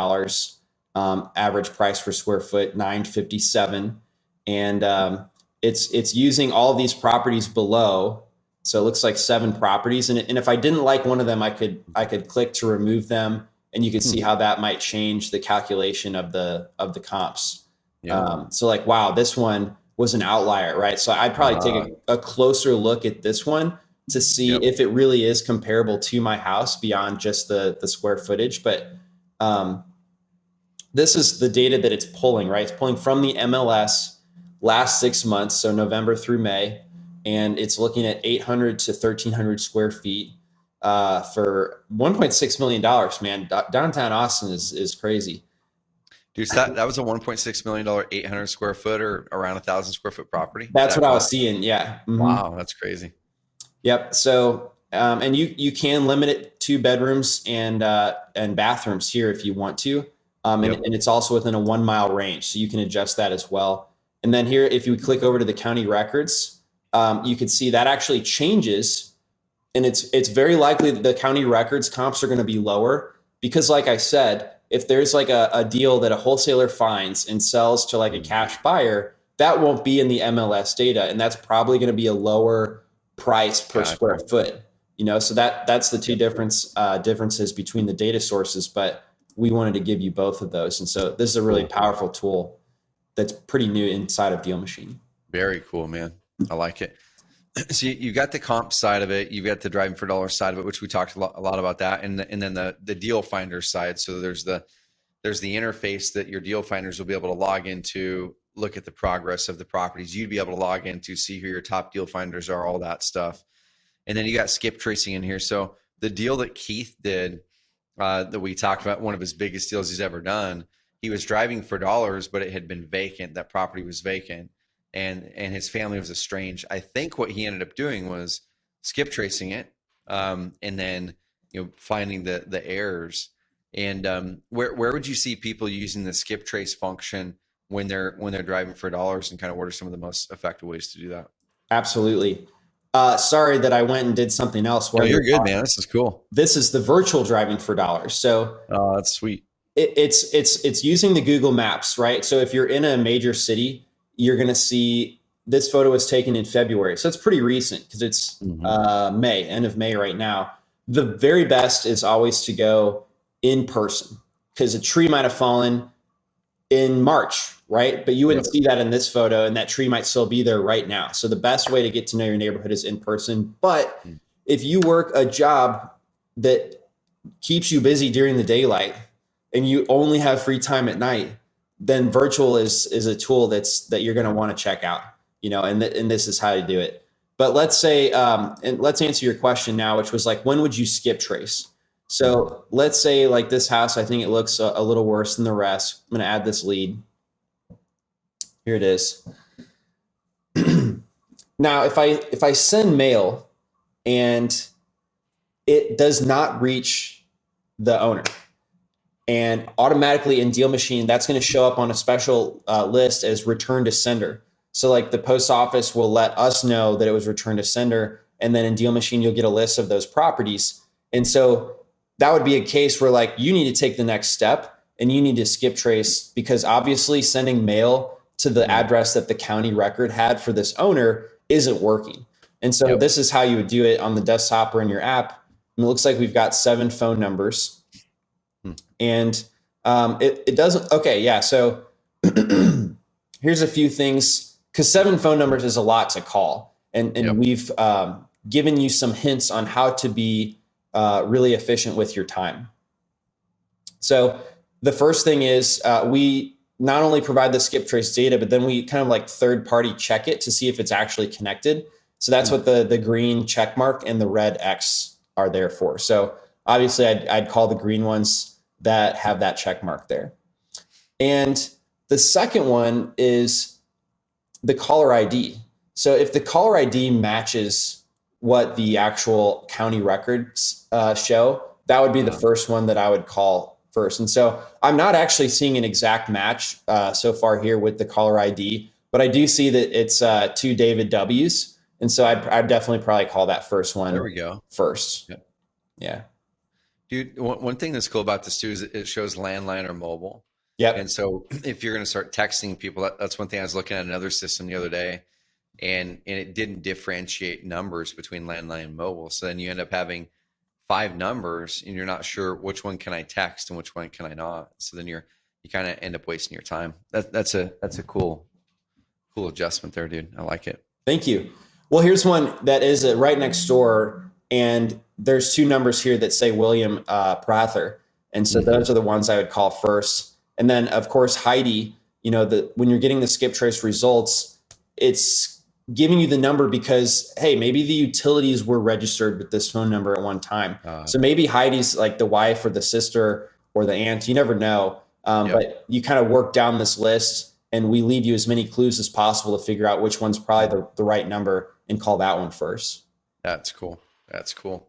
average price per square foot 957, and it's using all these properties below. So it looks like 7 properties, and if I didn't like one of them, I could click to remove them, and you can see how that might change the calculation of the comps. Yeah. So like, wow, this one was an outlier, right? So I'd probably take a closer look at this one to see if it really is comparable to my house beyond just the square footage. But this is the data that it's pulling, right? It's pulling from the MLS last 6 months, so November through May, and it's looking at 800 to 1,300 square feet for $1.6 million, man. Downtown Austin is crazy. Dude, so that was a $1.6 million, 800 square foot or around 1,000 square foot property. That's what I was seeing. Yeah. Mm-hmm. Wow. That's crazy. Yep. So, and you can limit it to bedrooms and bathrooms here if you want to. And it's also within a 1 mile range. So you can adjust that as well. And then here, if you click over to the county records, you can see that actually changes. And it's very likely that the county records comps are going to be lower because, like I said, if there's like a deal that a wholesaler finds and sells to like a cash buyer, that won't be in the MLS data. And that's probably going to be a lower price per square foot, so that's the two differences between the data sources, but we wanted to give you both of those. And so this is a really powerful tool that's pretty new inside of DealMachine. Very cool, man. I like it. So you got the comp side of it, you've got the driving for dollars side of it, which we talked a lot about that, and then the deal finder side. So there's the interface that your deal finders will be able to log into, look at the progress of the properties. You'd be able to log into, see who your top deal finders are, all that stuff. And then you got skip tracing in here. So the deal that Keith did, that we talked about, one of his biggest deals he's ever done, he was driving for dollars, but it had been vacant. That property was vacant. And his family was estranged. I think what he ended up doing was skip tracing it, and then finding the errors. And where would you see people using the skip trace function when they're driving for dollars, and kind of what are some of the most effective ways to do that? Absolutely. Sorry that I went and did something else. Oh, you're good, man. This is cool. This is the virtual driving for dollars. So that's sweet. It's using the Google Maps, right? So if you're in a major city, you're going to see this photo was taken in February. So it's pretty recent because it's end of May right now. The very best is always to go in person because a tree might have fallen in March, right? But you wouldn't see that in this photo, and that tree might still be there right now. So the best way to get to know your neighborhood is in person. But if you work a job that keeps you busy during the daylight and you only have free time at night, then virtual is a tool that you're going to want to check out, and this is how to do it. But let's say, and let's answer your question now, which was like, when would you skip trace? So let's say like this house, I think it looks a little worse than the rest. I'm going to add this lead. Here it is. Now, if I send mail and it does not reach the owner, and automatically in DealMachine, that's going to show up on a special list as return to sender. So like the post office will let us know that it was returned to sender. And then in DealMachine, you'll get a list of those properties. And so that would be a case where like you need to take the next step and you need to skip trace, because obviously sending mail to the address that the county record had for this owner isn't working. And so this is how you would do it on the desktop or in your app. And it looks like we've got 7 phone numbers. And it doesn't. Okay, yeah. So here's a few things, because 7 phone numbers is a lot to call, and we've given you some hints on how to be really efficient with your time. So the first thing is we not only provide the skip trace data, but then we kind of like third party check it to see if it's actually connected. So that's what the green check mark and the red X are there for. So obviously I'd call the green ones that have that check mark there. And the second one is the caller ID. So if the caller ID matches what the actual county records show, that would be the first one that I would call first. And so I'm not actually seeing an exact match so far here with the caller ID, but I do see that it's 2 David W's. And so I'd definitely probably call that first one. There we go. First. Yeah. Dude, one thing that's cool about this too is it shows landline or mobile. And Yep. so if you're going to start texting people, that's one thing. I was looking at another system the other day, and it didn't differentiate numbers between landline and mobile. So then you end up having 5 numbers and you're not sure which one can I text and which one can I not. So then you kind of end up wasting your time. That's a cool adjustment there, dude. I like it. Thank you. Well, here's one that is right next door, and there's 2 numbers here that say William Prather, and so those are the ones I would call first. And then, of course, Heidi. When you're getting the skip trace results, it's giving you the number because, hey, maybe the utilities were registered with this phone number at one time. So maybe Heidi's like the wife or the sister or the aunt. You never know. But you kind of work down this list, and we leave you as many clues as possible to figure out which one's probably the right number and call that one first. That's cool. That's cool.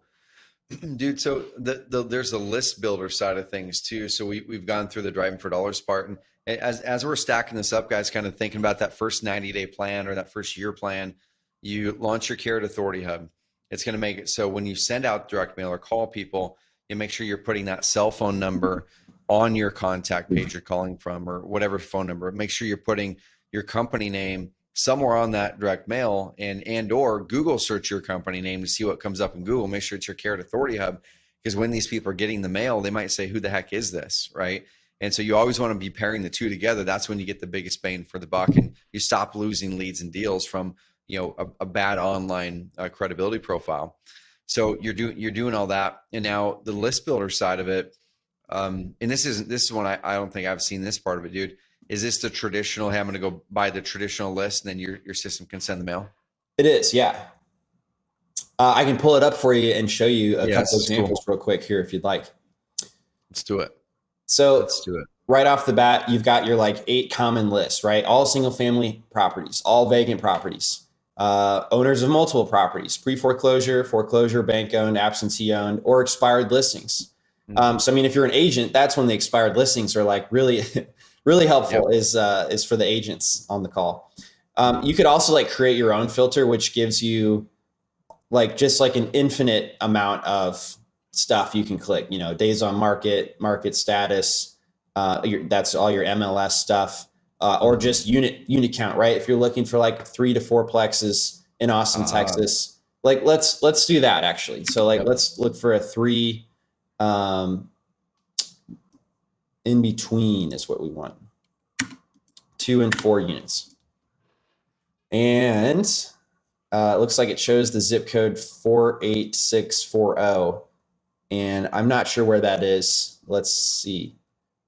Dude, so there's the list builder side of things too. So we've gone through the driving for dollars part, and as we're stacking this up, guys, kind of thinking about that first 90-day plan or that first year plan, you launch your Carrot Authority Hub. It's going to make it so when you send out direct mail or call people, you make sure you're putting that cell phone number on your contact page you're calling from, or whatever phone number. Make sure you're putting your company name somewhere on that direct mail, and or Google search your company name to see what comes up in Google. Make sure it's your Carrot Authority Hub, because when these people are getting the mail, they might say, who the heck is this, right? And so you always want to be pairing the two together. That's when you get the biggest bang for the buck, and you stop losing leads and deals from a bad online credibility profile. So you're doing all that, and now the list builder side of it. And this is one I don't think I've seen this part of it, dude. Is this the traditional, hey, I'm going to go buy the traditional list and then your system can send the mail? It is, yeah. I can pull it up for you and show you a couple examples real quick here if you'd like. Let's do it. So let's do it. Right off the bat, you've got your 8 common lists, right? All single family properties, all vacant properties, owners of multiple properties, pre-foreclosure, foreclosure, bank owned, absentee owned, or expired listings. So, I mean, if you're an agent, that's when the expired listings are really, really helpful. Is for the agents on the call. You could also create your own filter, which gives you just an infinite amount of stuff you can click. Days on market, market status. That's all your MLS stuff, or just unit count, right? If you're looking for 3 to 4 plexes in Austin, Texas, let's do that actually. So let's look for a 3. In between is what we want. 2 and 4 units. And it looks like it shows the zip code 48640. And I'm not sure where that is. Let's see.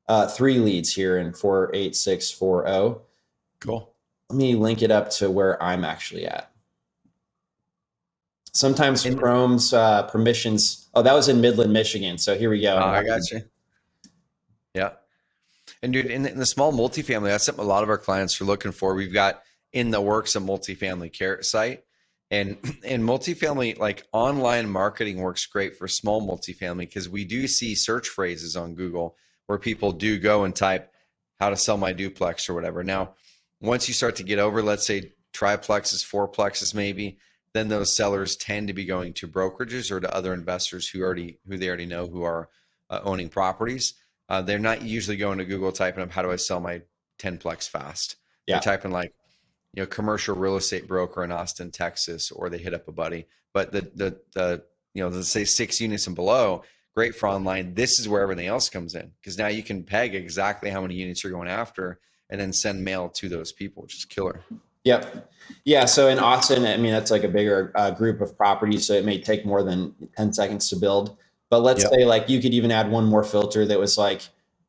3 leads here in 48640. Cool. Let me link it up to where I'm actually at. Sometimes Chrome's permissions. Oh, that was in Midland, Michigan. So here we go. I got you. Yeah. And dude, in the small multifamily, that's something a lot of our clients are looking for. We've got in the works a multifamily carrot site, and multifamily, online marketing works great for small multifamily, because we do see search phrases on Google where people do go and type how to sell my duplex or whatever. Now, once you start to get over, let's say triplexes, fourplexes, maybe, then those sellers tend to be going to brokerages or to other investors who they already know who are owning properties. They're not usually going to Google typing up how do I sell my 10plex fast. They're typing commercial real estate broker in Austin, Texas, or they hit up a buddy. But the let's say 6 units and below, great for online. This is where everything else comes in, because now you can peg exactly how many units you're going after and then send mail to those people, which is killer. Yep. Yeah. So in Austin, I mean, that's a bigger group of properties, so it may take more than 10 seconds to build. But let's say you could even add one more filter that was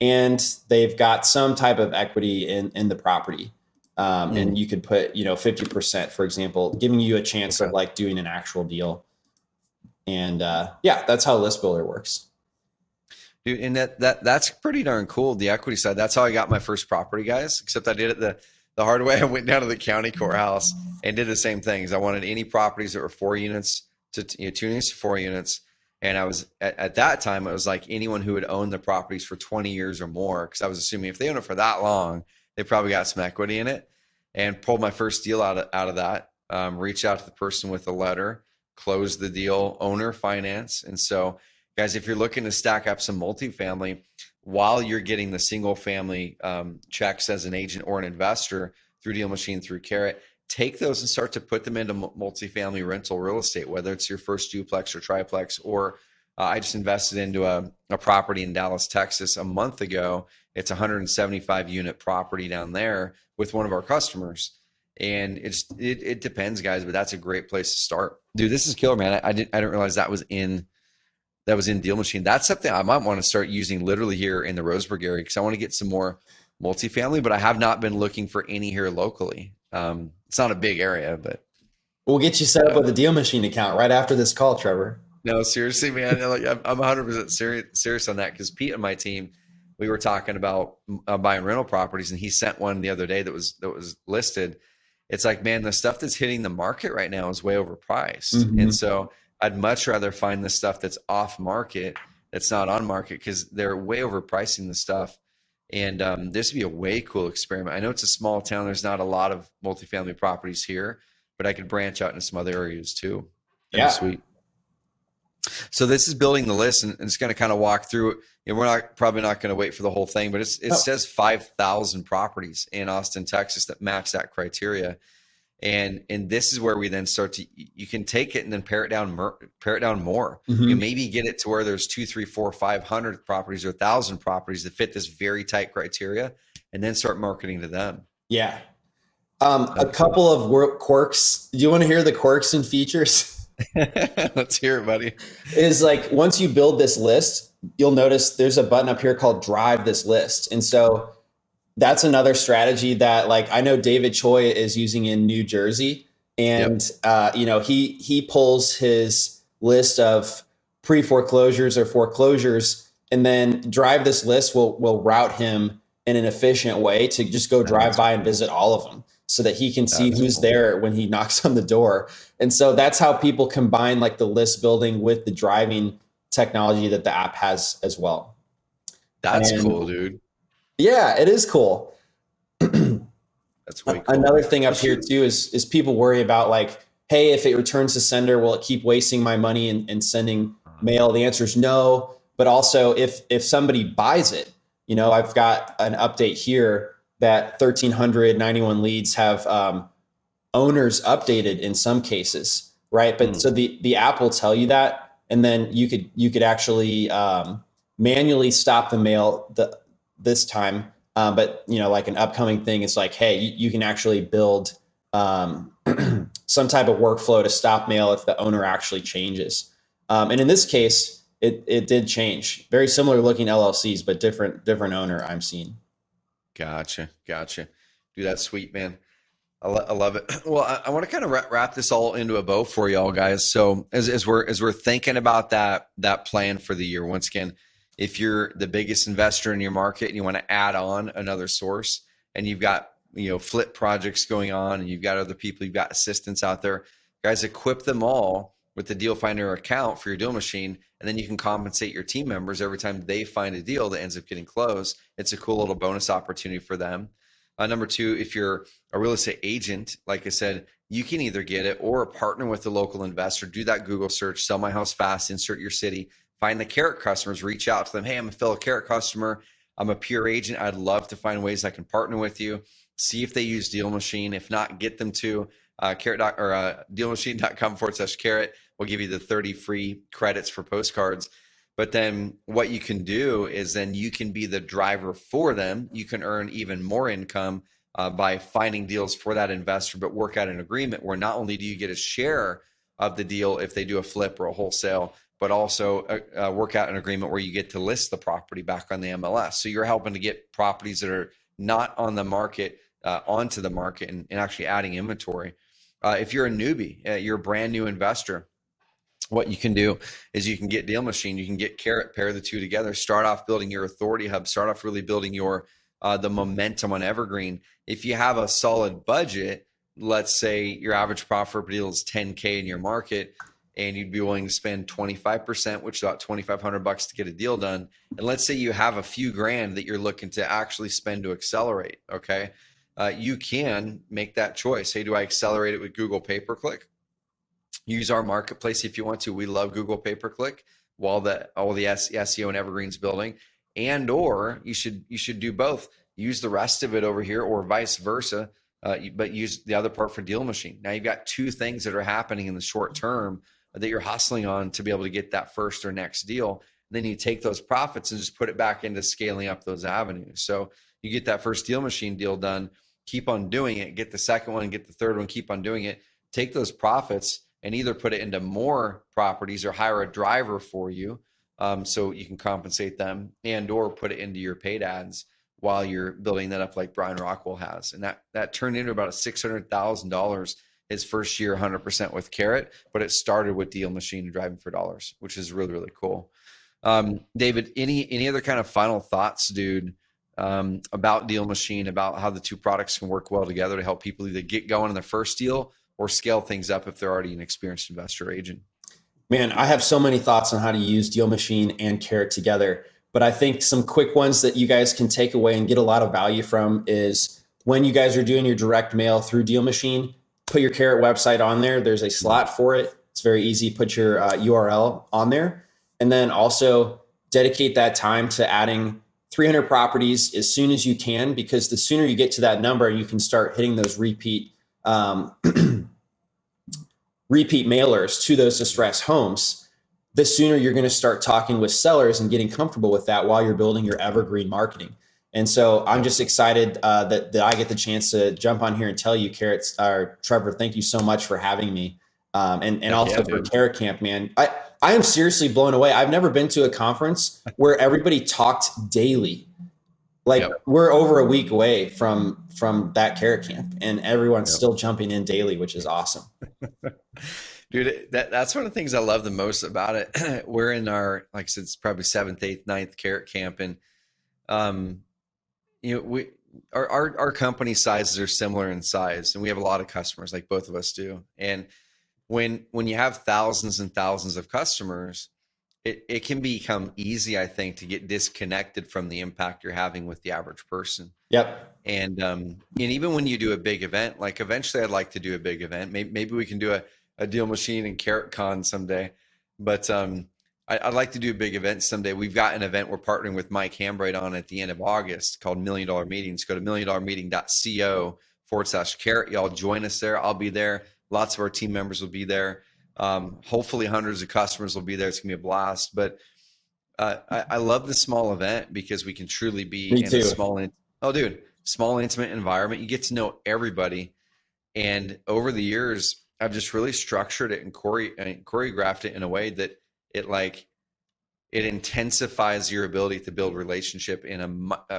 and they've got some type of equity in the property. And you could put, 50%, for example, giving you a chance of doing an actual deal. And that's how List Builder works. Dude, and that's pretty darn cool. The equity side. That's how I got my first property, guys, except I did it the hard way. I went down to the county courthouse and did the same things. I wanted any properties that were 4 units to 2 units to 4 units. And I was at that time, it was anyone who had owned the properties for 20 years or more, because I was assuming if they owned it for that long, they probably got some equity in it. And pulled my first deal out of that. Reached out to the person with the letter, closed the deal, owner finance. And so Guys, if you're looking to stack up some multifamily while you're getting the single family checks as an agent or an investor through Deal Machine, through Carrot, take those and start to put them into multifamily rental real estate, whether it's your first duplex or triplex, or I just invested into a property in Dallas, Texas a month ago. It's a 175 unit property down there with one of our customers. And it depends, guys, but that's a great place to start. Dude, this is killer, man. I didn't realize that was in Deal Machine. That's something I might want to start using literally here in the Roseburg area, because I want to get some more multifamily, but I have not been looking for any here locally. It's not a big area, but We'll get you set up with a Deal Machine account right after this call, Trevor. no, seriously, man. Like, I'm 100% serious on that, because Pete and my team, we were talking about buying rental properties, and he sent one the other day that was listed. It's like, man, the stuff that's hitting the market right now is way overpriced, and so I'd much rather find the stuff that's off market, that's not on market, because they're way overpricing the stuff. And this would be a way cool experiment. I know it's a small town. There's not a lot of multifamily properties here, but I could branch out into some other areas too. That'd be sweet. So this is building the list, and it's going to kind of walk through. And we're probably not going to wait for the whole thing, but it says 5,000 properties in Austin, Texas that match that criteria. And this is where we then start to, you can take it and then pare it down more. You maybe get it to where there's 2, 3, 4, 500 properties or 1,000 properties that fit this very tight criteria, and then start marketing to them. Yeah. A couple of quirks. Do you want to hear the quirks and features? Let's hear it, buddy. Is like, once you build this list, you'll notice there's a button up here called Drive This List. And so that's another strategy that, like, I know David Choi is using in New Jersey, and he pulls his list of pre-foreclosures or foreclosures, and then Drive This List will route him in an efficient way to just go drive by and visit all of them, so that he can see who's there when he knocks on the door. And so that's how people combine, like, the list building with the driving technology that the app has as well. That's cool, dude. Yeah, it is cool. That's way cool. Another thing up here too is people worry about, like, hey, if it returns to sender, will it keep wasting my money and sending mail? The answer is no. But also, if somebody buys it, I've got an update here that 1,391 leads have owners updated in some cases, right? But so the app will tell you that, and then you could actually manually stop the mail this time. But like an upcoming thing, it's like, hey, you can actually build some type of workflow to stop mail if the owner actually changes. And in this case, it did change. Very similar looking LLCs, but different owner I'm seeing. Gotcha. Dude, that's sweet, man. I love it. Well, I want to kind of wrap this all into a bow for y'all, guys. So as we're thinking about that plan for the year, once again, if you're the biggest investor in your market and you want to add on another source, and you've got flip projects going on, and you've got other people, you've got assistants out there, guys, equip them all with the Deal Finder account for your Deal Machine, and then you can compensate your team members every time they find a deal that ends up getting closed. It's a cool little bonus opportunity for them. Number two, if you're a real estate agent, like I said, you can either get it or partner with a local investor. Do that Google search, sell my house fast, insert your city, find the Carrot customers, reach out to them. Hey, I'm a fellow Carrot customer. I'm a pure agent. I'd love to find ways I can partner with you. See if they use Deal Machine. If not, get them to dealmachine.com/carrot. We'll give you the 30 free credits for postcards. But then what you can do is then you can be the driver for them. You can earn even more income by finding deals for that investor, but work out an agreement where not only do you get a share of the deal if they do a flip or a wholesale, but also work out an agreement where you get to list the property back on the MLS. So you're helping to get properties that are not on the market onto the market, and actually adding inventory. If you're a newbie, you're a brand new investor, what you can do is you can get Deal Machine, you can get Carrot, pair the two together, start off building your authority hub, start off really building your the momentum on Evergreen. If you have a solid budget, let's say your average profit per deal is 10K in your market, and you'd be willing to spend 25%, which is about $2,500 to get a deal done. And let's say you have a few grand that you're looking to actually spend to accelerate. Okay. You can make that choice. Hey, do I accelerate it with Google pay-per-click? Use our marketplace if you want to. We love Google pay-per-click. while all the SEO and evergreen's building, and or you should do both. Use the rest of it over here, or vice versa, but use the other part for DealMachine. Now you've got two things that are happening in the short term that you're hustling on to be able to get that first or next deal. Then you take those profits and just put it back into scaling up those avenues. So you get that first DealMachine deal done, keep on doing it, get the second one, get the third one, keep on doing it, take those profits and either put it into more properties or hire a driver for you, so you can compensate them, and or put it into your paid ads while you're building that up like Brian Rockwell has. And that turned into about $600,000 his first year, 100% with Carrot, but it started with DealMachine and Driving for Dollars, which is really, really cool. David, any other kind of final thoughts, dude, about DealMachine, about how the two products can work well together to help people either get going in their first deal or scale things up if they're already an experienced investor or agent? Man, I have so many thoughts on how to use DealMachine and Carrot together, but I think some quick ones that you guys can take away and get a lot of value from is when you guys are doing your direct mail through DealMachine, put your Carrot website on there. There's a slot for it. It's very easy. Put your URL on there, and then also dedicate that time to adding 300 properties as soon as you can, because the sooner you get to that number, you can start hitting those repeat mailers to those distressed homes. The sooner you're going to start talking with sellers and getting comfortable with that while you're building your evergreen marketing. And so I'm just excited that I get the chance to jump on here and tell you, Trevor, thank you so much for having me. And also for Carrot Camp, man. I am seriously blown away. I've never been to a conference where everybody talked daily. Like we're over a week away from that Carrot Camp, and everyone's still jumping in daily, which is awesome. Dude, that's one of the things I love the most about it. We're in our, like I said, it's probably 7th, 8th, 9th Carrot Camp. And, our company sizes are similar in size, and we have a lot of customers, like both of us do. And when you have thousands and thousands of customers, it can become easy, I think, to get disconnected from the impact you're having with the average person. Yep. And even when you do a big event, like eventually I'd like to do a big event. Maybe we can do a DealMachine and Carrot Con someday. But I'd like to do a big event someday. We've got an event we're partnering with Mike Hambright on at the end of August called $1 Million Meetings. Go to milliondollarmeeting.co/Carrot. Y'all join us there. I'll be there. Lots of our team members will be there. Hopefully hundreds of customers will be there. It's gonna be a blast. But I love the small event because we can truly be in a small intimate environment. You get to know everybody. And over the years, I've just really structured it and choreographed it in a way that it intensifies your ability to build relationship in a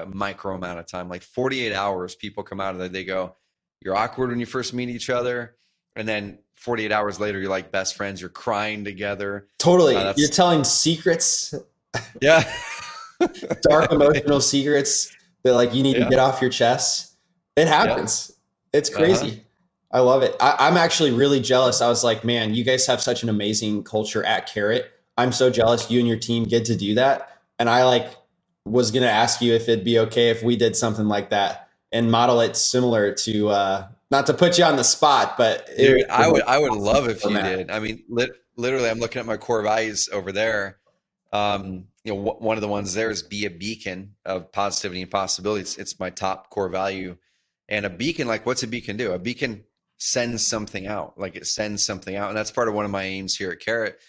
micro amount of time. Like 48 hours, people come out of there, they go, you're awkward when you first meet each other. And then 48 hours later, you're like best friends. You're crying together. Totally. You're telling secrets. Yeah. Dark emotional secrets that like you need to get off your chest. It happens. It's crazy. I love it. I'm actually really jealous. I was like, man, you guys have such an amazing culture at Carrot. I'm so jealous you and your team get to do that. And I was going to ask you if it'd be okay if we did something like that and model it similar to, not to put you on the spot, but dude, I would love if you did. I mean, literally, I'm looking at my core values over there. One of the ones there is be a beacon of positivity and possibility. It's my top core value. And a beacon, like what's a beacon do? A beacon sends something out. Like it sends something out. And that's part of one of my aims here at Carrot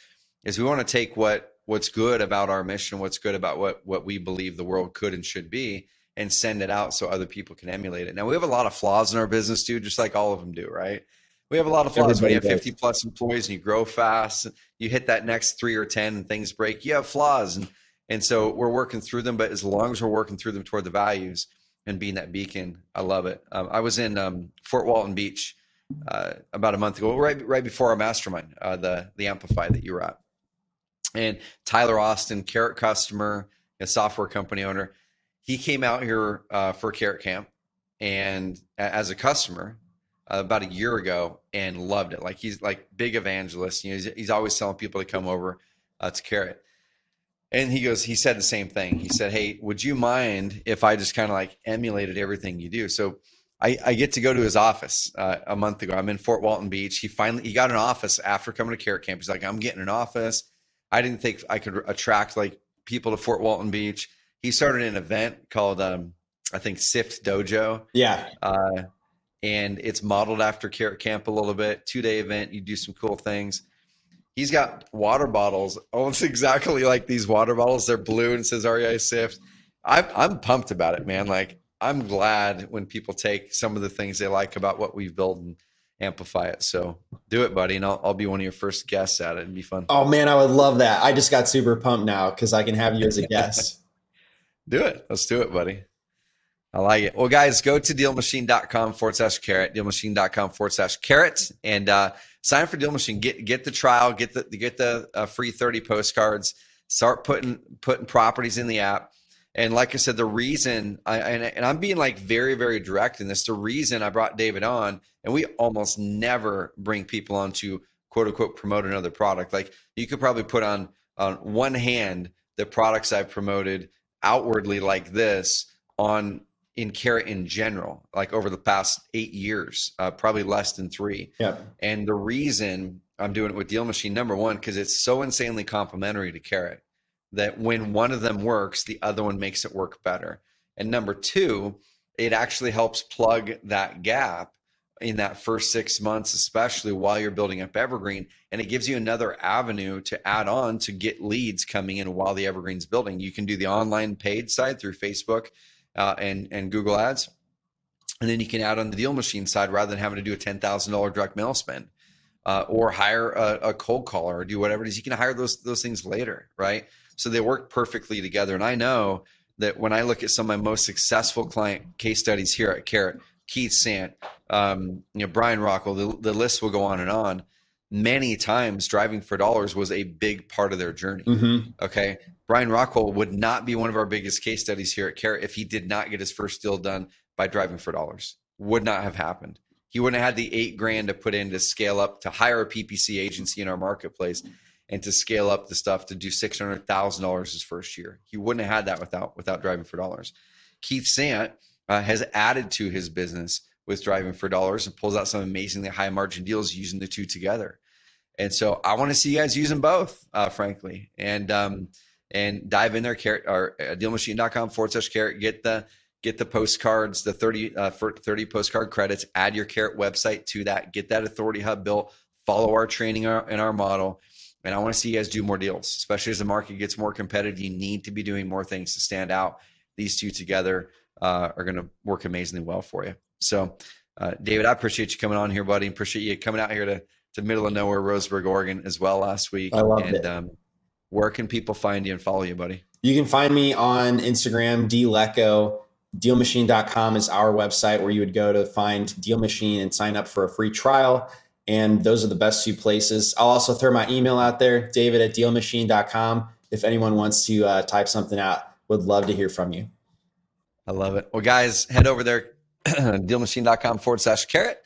is we want to take what's good about our mission, what's good about what we believe the world could and should be, and send it out so other people can emulate it. Now, we have a lot of flaws in our business, dude, just like all of them do, right? We have a lot of flaws. When you have 50 plus employees and you grow fast, you hit that next 3 or 10 and things break, you have flaws. And so we're working through them, but as long as we're working through them toward the values and being that beacon, I love it. I was in Fort Walton Beach about a month ago, right before our mastermind, the Amplify that you were at. And Tyler Austin, Carrot customer, a software company owner, he came out here for Carrot Camp and as a customer about a year ago and loved it. Like he's like big evangelist. He's always telling people to come over to Carrot. And he said the same thing. He said, hey, would you mind if I just kind of like emulated everything you do? So I get to go to his office a month ago. I'm in Fort Walton Beach. He got an office after coming to Carrot Camp. He's like, I'm getting an office. I didn't think I could attract like people to Fort Walton Beach. He started an event called, I think, Sift Dojo. Yeah. And it's modeled after Carrot Camp a little bit. 2-day event. You do some cool things. He's got water bottles, almost exactly like these water bottles. They're blue and says REI Sift. I'm pumped about it, man. Like, I'm glad when people take some of the things they like about what we've built and amplify it. So do it, buddy. And I'll be one of your first guests at it. It'd be fun. Oh man, I would love that. I just got super pumped now because I can have you as a guest. Do it. Let's do it, buddy. I like it. Well, guys, go to DealMachine.com/carrot, DealMachine.com/carrot, and sign up for DealMachine. Get the trial, get the free 30 postcards. Start putting properties in the app. And like I said, the reason and I'm being like very, very direct in this, the reason I brought David on, and we almost never bring people on to quote unquote promote another product. Like, you could probably put on one hand the products I've promoted outwardly like this in Carrot in general, like over the past 8 years, probably less than 3. Yeah. And the reason I'm doing it with DealMachine, number one, because it's so insanely complementary to Carrot that when one of them works, the other one makes it work better. And number two, it actually helps plug that gap in that first 6 months, especially while you're building up Evergreen. And it gives you another avenue to add on to get leads coming in while the Evergreen's building. You can do the online paid side through Facebook and Google Ads. And then you can add on the DealMachine side rather than having to do a $10,000 direct mail spend or hire a cold caller or do whatever it is. You can hire those things later, right? So they work perfectly together. And I know that when I look at some of my most successful client case studies here at Carrot, Keith Sant, Brian Rockwell, the list will go on and on. Many times driving for dollars was a big part of their journey. Mm-hmm. Okay. Brian Rockwell would not be one of our biggest case studies here at Carrot if he did not get his first deal done by driving for dollars. Would not have happened. He wouldn't have had the $8,000 to put in to scale up, to hire a PPC agency in our marketplace and to scale up the stuff to do $600,000 his first year. He wouldn't have had that without driving for dollars. Keith Sant has added to his business with driving for dollars and pulls out some amazingly high margin deals using the two together. And so I want to see you guys using both, frankly, and dive in there, Carrot, or DealMachine.com/carrot. Get the postcards, the 30 postcard credits. Add your Carrot website to that. Get that Authority Hub built. Follow our training and our model. And I want to see you guys do more deals, especially as the market gets more competitive. You need to be doing more things to stand out. These two together are going to work amazingly well for you. So, David, I appreciate you coming on here, buddy. Appreciate you coming out here to middle of nowhere, Roseburg, Oregon, as well last week. I loved it. Where can people find you and follow you, buddy? You can find me on Instagram, Lecko. DealMachine.com is our website where you would go to find DealMachine and sign up for a free trial. And those are the best 2 places. I'll also throw my email out there, David@DealMachine.com. If anyone wants to type something out, would love to hear from you. I love it. Well, guys, head over there, DealMachine.com/carrot.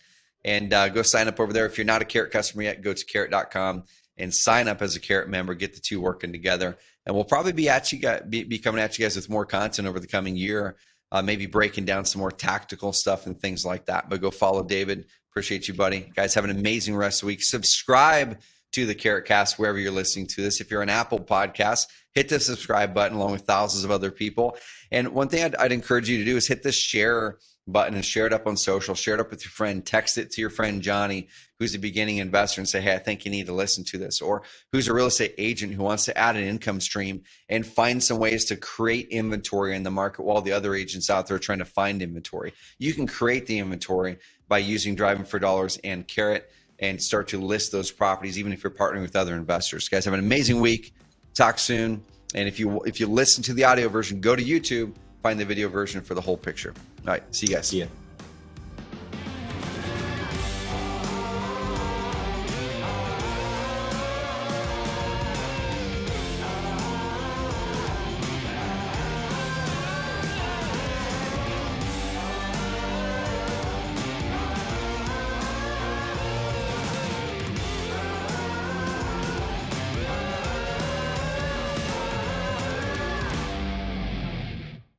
And go sign up over there. If you're not a Carrot customer yet, go to carrot.com and sign up as a Carrot member. Get the two working together. And we'll probably be coming at you guys with more content over the coming year, maybe breaking down some more tactical stuff and things like that. But go follow David. Appreciate you, buddy. Guys, have an amazing rest of the week. Subscribe to the Carrot Cast wherever you're listening to this. If you're an Apple podcast, hit the subscribe button along with thousands of other people. And one thing I'd encourage you to do is hit the share button and share it up on social, share it up with your friend, text it to your friend Johnny, who's a beginning investor, and say, hey, I think you need to listen to this, or who's a real estate agent who wants to add an income stream and find some ways to create inventory in the market while the other agents out there are trying to find inventory. You can create the inventory by using Driving for Dollars and Carrot and start to list those properties, even if you're partnering with other investors. Guys, have an amazing week. Talk soon. And if you listen to the audio version, go to YouTube, find the video version for the whole picture. All right. See you guys. See ya.